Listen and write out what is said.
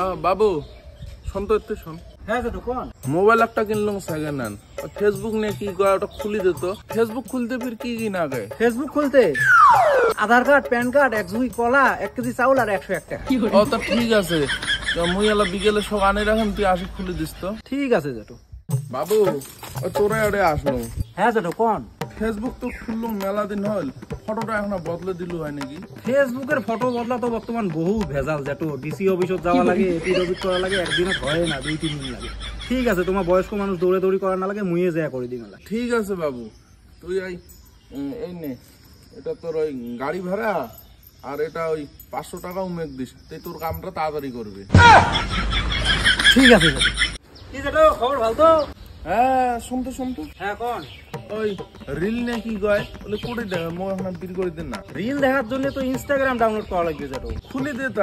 হ্যাঁ বাবু শোন তো একটু শোন। হ্যাঁ দাদু কোন মোবাইল একটা কিনলাম সেকেন্ড হ্যান্ড, ফেসবুক নিয়ে কি করে ওটা খুলে দিত। ফেসবুক খুলতে ফির কি কি না গে? ফেসবুক খুলতে আধার কার্ড, প্যান কার্ড, 1 ঝুড়ি কলা, 1 কেজি চাউল আর 101 টাকা। ও তো ঠিক আছে, মুই এলা বিকেলে সব আনে রাখেন, তুই আসি খুলে দিস তো। ঠিক আছে দাদু। বাবু ও তোরা ওরে আসলো। হ্যাঁ দাদু কোন ফেসবুক তো খুললাম মেলা দিন হল, ফটোটা এখন বদলে দিল হয় নাকি? ফেসবুকের ফটো বদলা তো বর্তমান বহু ভেজাল যেটো ডিসি অফিসত যাওয়া লাগে, এপিডবিট করা লাগে, একদিনে হয় না, 2-3 দিন লাগে। ঠিক আছে, তোমার বয়স্ক মানুষ দৌড়ে দৌড়ি করা না লাগে, মুইয়ে যায় করে দিই মেলা। ঠিক আছে বাবু, তুই এই নে, এটা তোর ওই গাড়ি ভাড়া আর এটা ওই 500 টাকাও মেঘ দিস, তুই তোর কামটা তাড়াতাড়ি করবি। ঠিক আছে দাদু। কি দাদু খবর ভালো তো? হ্যাঁ শুনতো শুনতো, হ্যাঁ কোন ওই রিল নিয়ে কি কয় বলে করে দেবে, মো এখন বিল করে দেন না। রিল দেখার জন্য তো ইনস্টাগ্রাম ডাউনলোড করা লাগবে দাদু। খুলে দে তা।